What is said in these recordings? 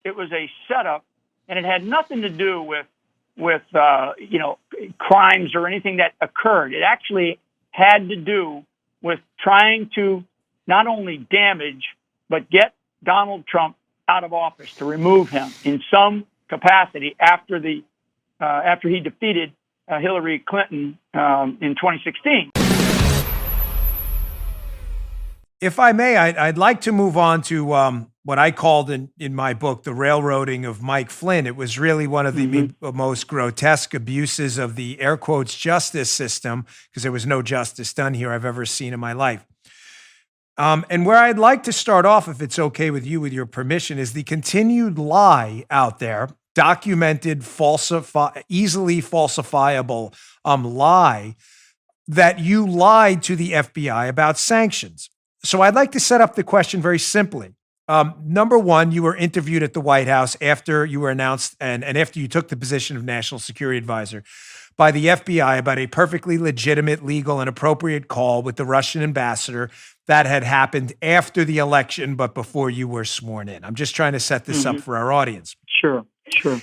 it was a setup, and it had nothing to do with crimes or anything that occurred. It actually had to do with trying to not only damage but get Donald Trump out of office, to remove him in some capacity after he defeated Hillary Clinton in 2016. If I may, I'd like to move on to what I called in my book, the railroading of Mike Flynn. It was really one of the most grotesque abuses of the air quotes justice system, because there was no justice done here I've ever seen in my life. And where I'd like to start off, if it's okay with you, with your permission, is the continued lie out there, documented, easily falsifiable lie, that you lied to the FBI about sanctions. So I'd like to set up the question very simply. Number one, you were interviewed at the White House after you were announced and after you took the position of National Security Advisor by the FBI about a perfectly legitimate, legal, and appropriate call with the Russian ambassador that had happened after the election, but before you were sworn in. I'm just trying to set this up for our audience. Sure.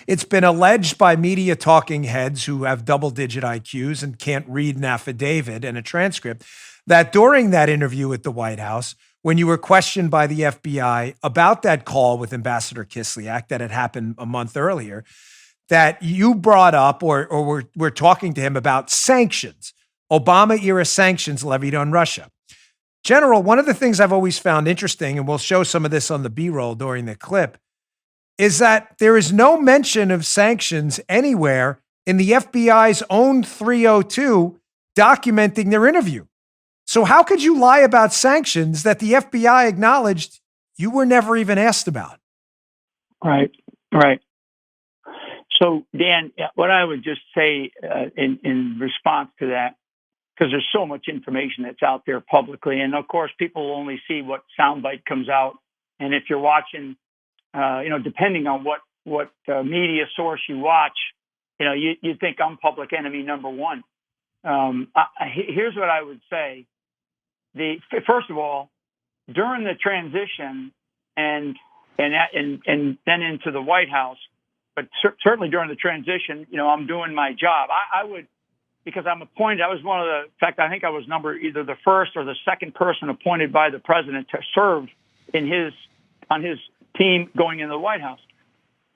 It's been alleged by media talking heads who have double-digit IQs and can't read an affidavit and a transcript that during that interview at the White House, when you were questioned by the FBI about that call with Ambassador Kislyak that had happened a month earlier, that you brought up or were talking to him about sanctions, Obama-era sanctions levied on Russia. General, one of the things I've always found interesting, and we'll show some of this on the B-roll during the clip, is that there is no mention of sanctions anywhere in the FBI's own 302 documenting their interview. So how could you lie about sanctions that the FBI acknowledged you were never even asked about? Right. So, Dan, what I would just say in response to that, because there's so much information that's out there publicly, and of course, people only see what soundbite comes out. And if you're watching, depending on what media source you watch, you think I'm public enemy number one. Here's what I would say. First of all, during the transition and then into the White House, but certainly during the transition, I'm doing my job. I would, because I'm appointed. I was in fact, I think I was either the first or the second person appointed by the president to serve on his team going into the White House.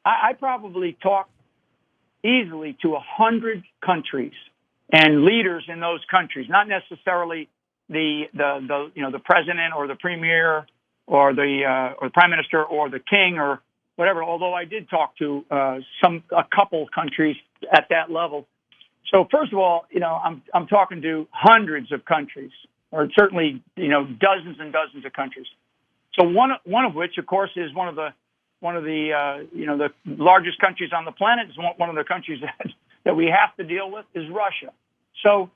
I probably talked easily to 100 countries and leaders in those countries, not necessarily the president or the premier or the prime minister or the king or whatever. Although I did talk to a couple countries at that level. So first of all, I'm talking to hundreds of countries, or certainly dozens and dozens of countries. So one of which, of course, is one of the the largest countries on the planet. Is one of the countries that we have to deal with is Russia. So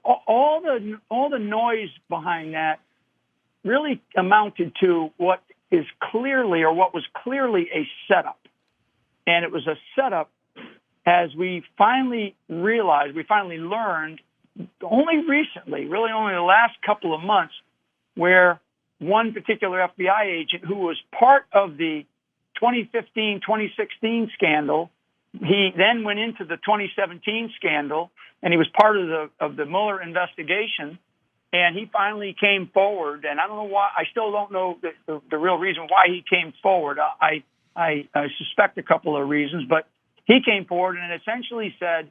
all the noise behind that really amounted to what was clearly a setup. And it was a setup, as we finally learned only recently, really only the last couple of months, where one particular FBI agent who was part of the 2015-2016 scandal, he then went into the 2017 scandal, and he was part of the Mueller investigation. And he finally came forward, and I don't know why. I still don't know the real reason why he came forward. I suspect a couple of reasons, but he came forward and essentially said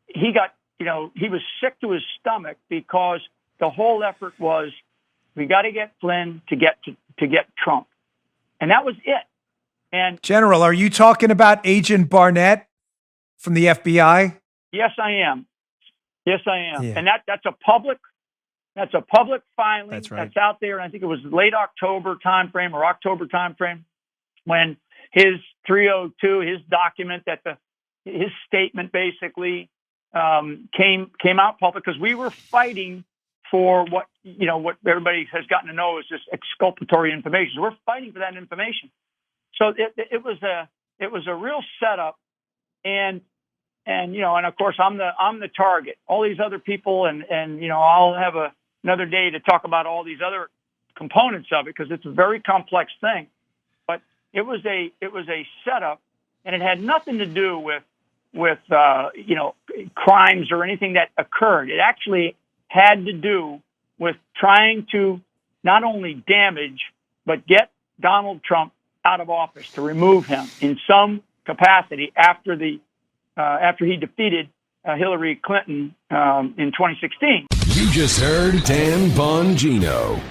he was sick to his stomach because the whole effort was, we got to get Flynn to get Trump, and that was it. And General, are you talking about Agent Barnett from the FBI? Yes, I am. Yeah. And that's a public filing. That's right. That's out there. And I think it was late October timeframe or October timeframe when his 302, his document his statement basically came out public, because we were fighting for what everybody has gotten to know is this exculpatory information. So we're fighting for that information. So it was a real setup, and of course I'm the target. All these other people, and I'll have another day to talk about all these other components of it, because it's a very complex thing. But It was a setup, and it had nothing to do with crimes or anything that occurred. It actually had to do with trying to not only damage but get Donald Trump out of office, to remove him in some capacity after he defeated Hillary Clinton in 2016. You just heard Dan Bongino.